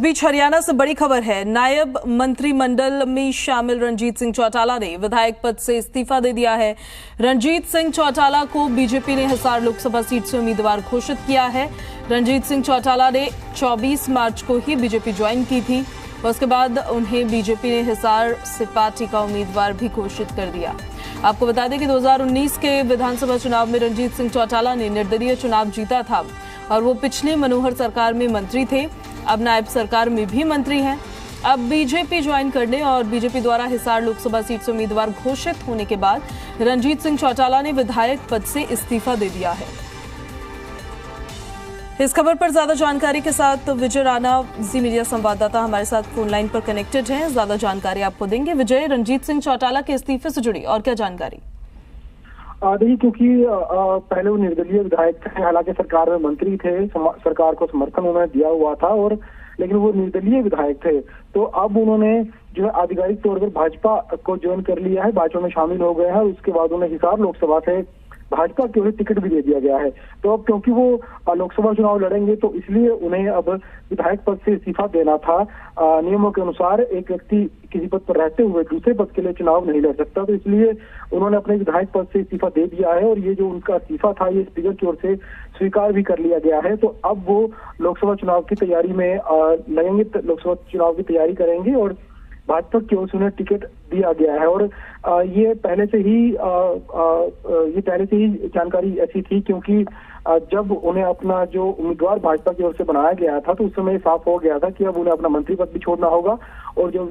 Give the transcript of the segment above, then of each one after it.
बीच हरियाणा से बड़ी खबर है। नायब मंत्रिमंडल में शामिल रणजीत सिंह चौटाला ने विधायक पद से इस्तीफा दे दिया है। रणजीत सिंह चौटाला को बीजेपी ने हिसार लोकसभा सीट से उम्मीदवार घोषित किया है। रणजीत सिंह चौटाला ने 24 मार्च को ही बीजेपी ज्वाइन की थी। उसके बाद उन्हें बीजेपी ने हिसार से पार्टी का उम्मीदवार भी घोषित कर दिया। आपको बता दें कि 2019 के विधानसभा चुनाव में रणजीत सिंह चौटाला ने निर्दलीय चुनाव जीता था और वो पिछले मनोहर सरकार में मंत्री थे। अब नायब सरकार में भी मंत्री हैं। अब बीजेपी ज्वाइन करने और बीजेपी द्वारा हिसार लोकसभा सीट से उम्मीदवार घोषित होने के बाद रणजीत सिंह चौटाला ने विधायक पद से इस्तीफा दे दिया है। इस खबर पर ज्यादा जानकारी के साथ विजय राणा, जी मीडिया संवाददाता, हमारे साथ फोन लाइन पर कनेक्टेड हैं। ज्यादा जानकारी आपको देंगे। विजय, रणजीत सिंह चौटाला के इस्तीफे से जुड़ी और क्या जानकारी? देखिए, क्योंकि पहले वो निर्दलीय विधायक थे, हालांकि सरकार में मंत्री थे, सरकार को समर्थन उन्होंने दिया हुआ था, और लेकिन वो निर्दलीय विधायक थे। तो अब उन्होंने जो है आधिकारिक तौर पर भाजपा को ज्वाइन कर लिया है, भाजपा में शामिल हो गए हैं। उसके बाद उन्हें हिसार लोकसभा से भाजपा के टिकट भी दे दिया गया है। तो अब क्योंकि वो लोकसभा चुनाव लड़ेंगे तो इसलिए उन्हें अब विधायक पद से इस्तीफा देना था। नियमों के अनुसार एक व्यक्ति किसी पद पर रहते हुए दूसरे पद के लिए चुनाव नहीं लड़ सकता, तो इसलिए उन्होंने अपने विधायक पद से इस्तीफा दे दिया है। और ये जो उनका इस्तीफा था ये स्पीकर की ओर से स्वीकार भी कर लिया गया है। तो अब वो लोकसभा चुनाव की तैयारी में लगेंगे, लोकसभा चुनाव की तैयारी करेंगे और भाजपा की ओर से उन्हें टिकट दिया गया है। और ये पहले से ही जानकारी ऐसी थी, क्योंकि जब उन्हें अपना जो उम्मीदवार भाजपा की ओर से बनाया गया था तो उस समय साफ हो गया था कि अब उन्हें अपना मंत्री पद भी छोड़ना होगा और जो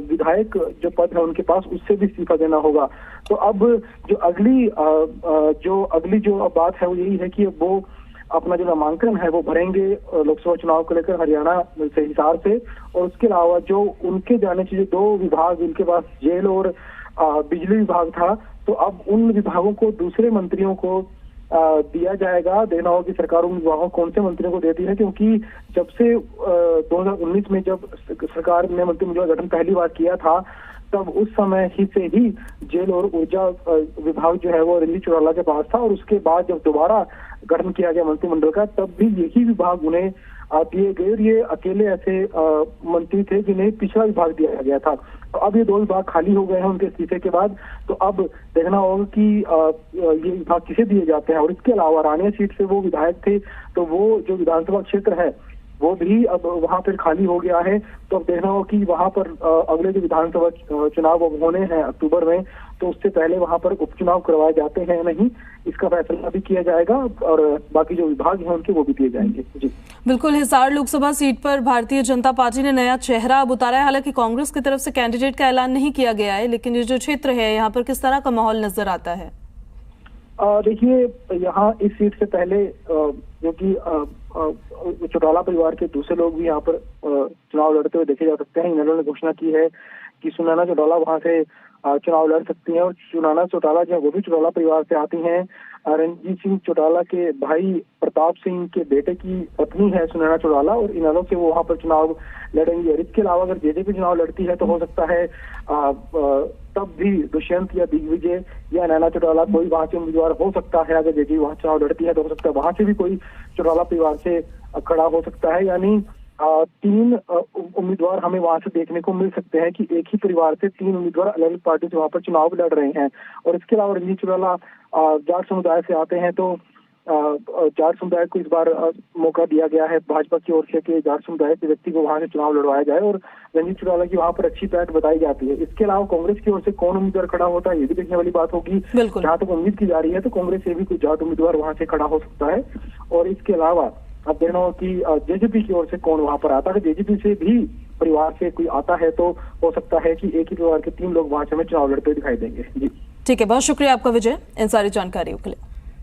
विधायक जो पद है उनके पास उससे भी इस्तीफा देना होगा। तो अब जो अगली जो बात है वो यही है कि वो अपना जो नामांकन है वो भरेंगे लोकसभा चुनाव को लेकर हरियाणा से, हिसार से। और उसके अलावा जो उनके जाने चाहिए 2 विभाग, उनके पास जेल और बिजली विभाग था, तो अब उन विभागों को दूसरे मंत्रियों को दिया जाएगा। देखना होगा कि सरकार उन विभागों कौन से मंत्रियों को देती है, क्योंकि जब से 2019 में जब सरकार ने मंत्रिमंडल गठन पहली बार किया था तब उस समय से ही जेल और ऊर्जा विभाग जो है वो रणजीत चौटाला के पास था। और उसके बाद जब दोबारा गठन किया गया मंत्रिमंडल का तब भी यही विभाग उन्हें दिए गए और ये अकेले ऐसे मंत्री थे जिन्हें पिछला विभाग दिया गया था। तो अब ये 2 विभाग खाली हो गए हैं उनके इस्तीफे के बाद। तो अब देखना होगा कि ये विभाग किसे दिए जाते हैं। और इसके अलावा रानिया सीट से वो विधायक थे, तो वो जो विधानसभा क्षेत्र है वो भी अब वहां पर खाली हो गया है। तो अब देखना होगा कि वहां पर अगले जो विधानसभा चुनाव होने हैं अक्टूबर में, तो उससे पहले वहां पर उपचुनाव करवाए जाते हैं नहीं, इसका फैसला भी किया जाएगा और बाकी जो विभाग हैं उनके वो भी दिए जाएंगे। जी बिल्कुल। हिसार लोकसभा सीट पर भारतीय जनता पार्टी ने नया चेहरा अब उतारा है। हालांकि कांग्रेस की तरफ से कैंडिडेट का ऐलान नहीं किया गया है, लेकिन ये जो क्षेत्र है यहाँ पर किस तरह का माहौल नजर आता है? देखिए, यहाँ इस सीट से पहले क्योंकि चौटाला परिवार के दूसरे लोग भी यहाँ पर चुनाव लड़ते हुए देखे जा सकते हैं। इन्होंने घोषणा की है कि सुनैना चौटाला वहां से चुनाव लड़ सकती हैं और सुनैना चौटाला जो है वो भी चौटाला परिवार से आती हैं। रणजीत सिंह चौटाला के भाई प्रताप सिंह के बेटे की पत्नी है सुनैना चौटाला, और इन्होंने से वो वहां पर चुनाव लड़ेंगी। और इसके अलावा अगर जेजेपी चुनाव लड़ती है तो हो सकता है तब भी दुष्यंत या दिग्विजय या नैना चौटाला कोई वहां से उम्मीदवार हो सकता है। अगर जेजेपी वहां चुनाव लड़ती है तो हो सकता है वहां से भी कोई चौटाला परिवार से खड़ा हो सकता है। यानी 3 उम्मीदवार हमें वहां से देखने को मिल सकते हैं कि एक ही परिवार से 3 उम्मीदवार अलग अलग पार्टी से वहां पर चुनाव लड़ रहे हैं। और इसके अलावा रणजीत चौटाला जाट समुदाय से आते हैं, तो जाट समुदाय को इस बार मौका दिया गया है भाजपा की ओर से कि जाट समुदाय के व्यक्ति को वहां से चुनाव लड़वाया जाए, और रणजीत चौटाला की वहां पर अच्छी पैठ बताई जाती है। इसके अलावा कांग्रेस की ओर से कौन उम्मीदवार खड़ा होता है ये भी देखने वाली बात होगी। जहां तक उम्मीद की जा रही है तो कांग्रेस से भी कोई जाट उम्मीदवार वहां से खड़ा हो सकता है। और इसके अलावा अब देखना हो कि जेजेपी की ओर से कौन वहां पर आता है। जेजेपी से भी परिवार से कोई आता है तो हो सकता है कि एक ही परिवार के 3 लोग वहां से हमें चुनाव लड़ते दिखाई देंगे। जी ठीक है, बहुत शुक्रिया आपका विजय इन सारी जानकारियों के लिए।